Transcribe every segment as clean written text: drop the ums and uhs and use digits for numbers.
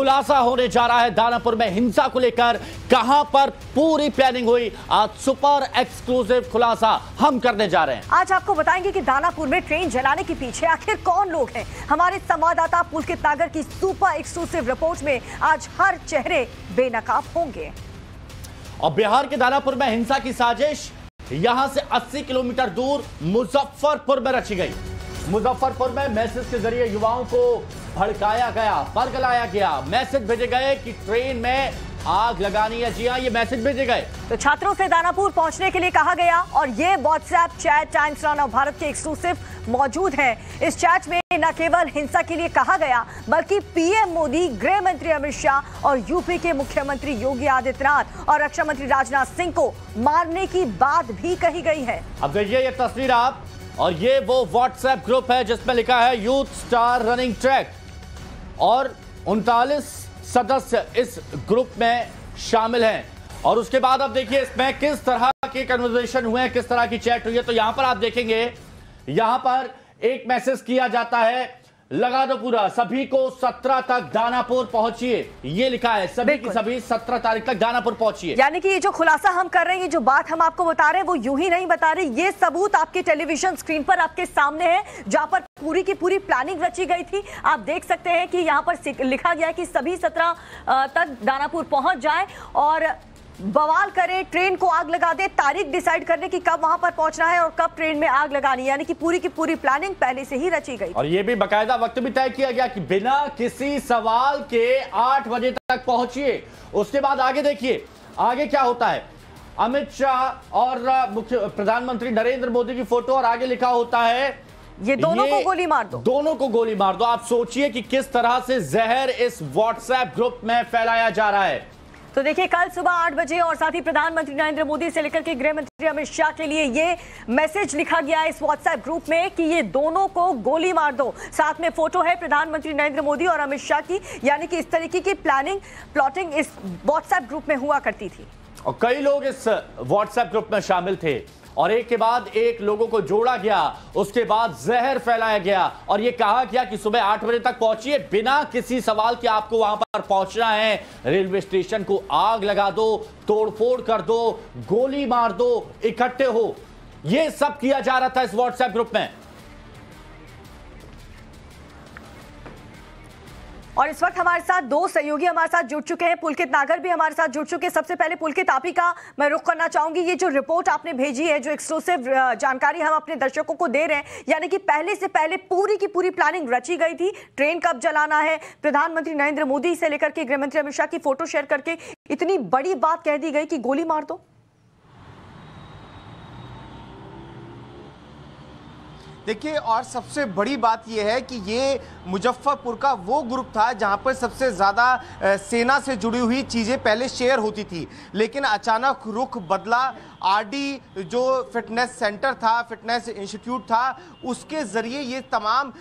खुलासा होने जा रहा है दानापुर में हिंसा को लेकर। कहां पर पूरी प्लानिंग हुई, आज सुपर एक्सक्लूसिव खुलासा हम करने जा रहे हैं। आज आपको बताएंगे कि दानापुर में ट्रेन जलाने के पीछे आखिर कौन लोग हैं। हमारे संवाददाता पुलकित नागर की सुपर एक्सक्लूसिव रिपोर्ट में आज हर चेहरे बेनकाब होंगे। और बिहार के दानापुर में हिंसा की साजिश यहां से 80 किलोमीटर दूर मुजफ्फरपुर में रची गई। मुजफ्फरपुर में मैसेज के जरिए युवाओं को भड़काया गया, बरगलाया गया, मैसेज भेजे गए कि ट्रेन में आग लगानी है। जी हां, ये मैसेज भेजे गए। तो छात्रों से दानापुर पहुंचने के लिए कहा गया और ये WhatsApp chat times now Bharat के एक्सक्लूसिव मौजूद है। इस चैट में न केवल हिंसा के लिए कहा गया बल्कि पीएम मोदी, गृह मंत्री अमित शाह और यूपी के मुख्यमंत्री योगी आदित्यनाथ और रक्षा मंत्री राजनाथ सिंह को मारने की बात भी कही गई है। अब देखिए ये तस्वीर आप, और ये वो व्हाट्सएप ग्रुप है जिसमें लिखा है यूथ स्टार रनिंग ट्रैक, और 39 सदस्य इस ग्रुप में शामिल हैं। और उसके बाद अब देखिए इसमें किस तरह के कन्वर्सेशन हुए हैं, किस तरह की चैट हुई है। तो यहां पर आप देखेंगे, यहां पर एक मैसेज किया जाता है, लगा दो पूरा, सभी को 17 तक दानापुर पहुंचिए। ये लिखा है, सभी की सभी 17 तारीख तक दानापुर पहुंचिए। यानी कि ये जो खुलासा हम कर रहे हैं, ये जो बात हम आपको बता रहे हैं, वो यूं ही नहीं बता रहे, ये सबूत आपके टेलीविजन स्क्रीन पर आपके सामने है, जहां पर पूरी की पूरी प्लानिंग रची गई थी। आप देख सकते हैं कि यहाँ पर लिखा गया है कि सभी 17 तक दानापुर पहुंच जाए और बवाल करे, ट्रेन को आग लगा दे, तारीख डिसाइड करने की कब वहां पर पहुंचना है और कब ट्रेन में आग लगानी, यानी कि पूरी की पूरी प्लानिंग पहले से ही रची गई। और यह भी बकायदा वक्त भी तय किया गया कि बिना किसी सवाल के 8 बजे तक पहुंचिए। उसके बाद आगे देखिए आगे क्या होता है। अमित शाह और मुख्य प्रधानमंत्री नरेंद्र मोदी की फोटो, और आगे लिखा होता है ये दोनों को गोली मार दो, दोनों को गोली मार दो। आप सोचिए कि किस तरह से जहर इस व्हाट्सएप ग्रुप में फैलाया जा रहा है। तो देखिए कल सुबह 8 बजे और साथ ही प्रधानमंत्री नरेंद्र मोदी से लेकर के गृह मंत्री अमित शाह के लिए ये मैसेज लिखा गया है इस व्हाट्सएप ग्रुप में कि ये दोनों को गोली मार दो। साथ में फोटो है प्रधानमंत्री नरेंद्र मोदी और अमित शाह की, यानी कि इस तरीके की प्लॉटिंग इस व्हाट्सएप ग्रुप में हुआ करती थी। और कई लोग इस व्हाट्सएप ग्रुप में शामिल थे और एक के बाद एक लोगों को जोड़ा गया, उसके बाद जहर फैलाया गया और यह कहा गया कि सुबह 8 बजे तक पहुंचिए, बिना किसी सवाल के आपको वहां पर पहुंचना है। रेलवे स्टेशन को आग लगा दो, तोड़फोड़ कर दो, गोली मार दो, इकट्ठे हो। यह सब किया जा रहा था इस व्हाट्सएप ग्रुप में। और इस वक्त हमारे साथ दो सहयोगी हमारे साथ जुड़ चुके हैं, पुलकित नागर भी हमारे साथ जुड़ चुके हैं। सबसे पहले पुलकित, आप ही का मैं रुख करना चाहूंगी, ये जो रिपोर्ट आपने भेजी है, जो एक्सक्लूसिव जानकारी हम अपने दर्शकों को दे रहे हैं, यानी कि पहले से पहले पूरी की पूरी प्लानिंग रची गई थी, ट्रेन कब जलाना है, प्रधानमंत्री नरेंद्र मोदी से लेकर के गृहमंत्री अमित शाह की फोटो शेयर करके इतनी बड़ी बात कह दी गई कि गोली मार दो। देखिए, और सबसे बड़ी बात यह है कि ये मुजफ्फरपुर का वो ग्रुप था जहां पर सबसे ज़्यादा सेना से जुड़ी हुई चीज़ें पहले शेयर होती थी, लेकिन अचानक रुख बदला। आरडी जो फिटनेस सेंटर था, फिटनेस इंस्टीट्यूट था, उसके ज़रिए ये तमाम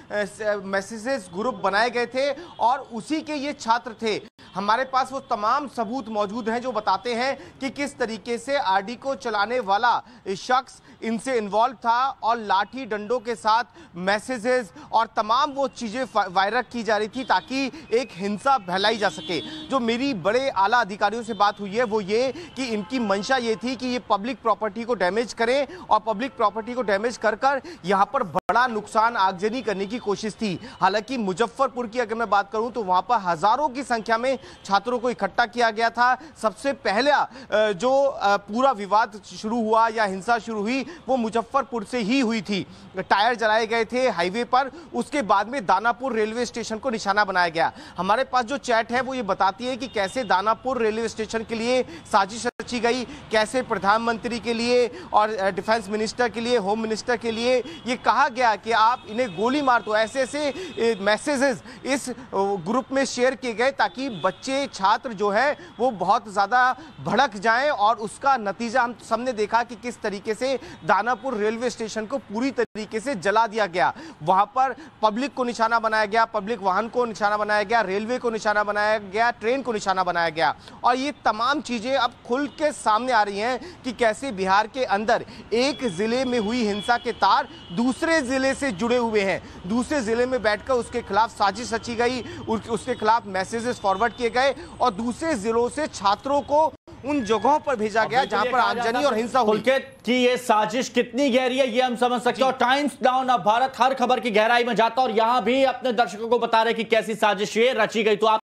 मैसेजेस ग्रुप बनाए गए थे और उसी के ये छात्र थे। हमारे पास वो तमाम सबूत मौजूद हैं जो बताते हैं कि किस तरीके से आरडी को चलाने वाला शख्स इनसे इन्वॉल्व था और लाठी डंडों के साथ मैसेजेस और तमाम वो चीज़ें वायरल की जा रही थी ताकि एक हिंसा फैलाई जा सके। जो मेरी बड़े आला अधिकारियों से बात हुई है वो ये कि इनकी मंशा ये थी कि ये पब्लिक प्रॉपर्टी को डैमेज करें और पब्लिक प्रॉपर्टी को डैमेज कर कर यहाँ पर बड़ा नुकसान आगजनी करने की कोशिश थी। हालांकि मुजफ्फरपुर की अगर मैं बात करूं तो वहां पर हजारों की संख्या में छात्रों को इकट्ठा किया गया था। सबसे पहला जो पूरा विवाद शुरू हुआ या हिंसा शुरू हुई वो मुजफ्फरपुर से ही हुई थी। टायर जलाए गए थे हाईवे पर, उसके बाद में दानापुर रेलवे स्टेशन को निशाना बनाया गया। हमारे पास जो चैट है वो ये बताती है कि कैसे दानापुर रेलवे स्टेशन के लिए साजिश रची गई, कैसे प्रधानमंत्री के लिए और डिफेंस मिनिस्टर के लिए, होम मिनिस्टर के लिए ये कहा गया कि आप इन्हें गोली मार दो। ऐसे ऐसे मैसेजेस इस ग्रुप में शेयर किए गए ताकि बच्चे, छात्र जो है वो बहुत ज़्यादा भड़क जाएं और उसका नतीजा हम सबने देखा कि किस तरीके से दानापुर रेलवे स्टेशन को पूरी तरीके से जला दिया गया। वहां पर पब्लिक को निशाना बनाया गया, पब्लिक वाहन को निशाना बनाया गया, रेलवे को निशाना बनाया गया, ट्रेन को निशाना बनाया गया। और ये तमाम चीजें अब खुल के सामने आ रही हैं कि कैसे बिहार के अंदर एक जिले में हुई हिंसा के तार दूसरे जिले से जुड़े हुए हैं। दूसरे जिले में बैठकर उसके खिलाफ साजिश रची गई, उसके खिलाफ मैसेजेस फॉरवर्ड किए गए और दूसरे जिलों से छात्रों को उन जगहों पर भेजा गया जहां पर आगजनी और हिंसा हुई। कि ये साजिश कितनी गहरी है ये हम समझ सकते हैं। और टाइम्स डाउन अब भारत हर खबर की गहराई में जाता है और यहां भी अपने दर्शकों को बता रहे कि कैसी साजिश ये रची गई। तो आप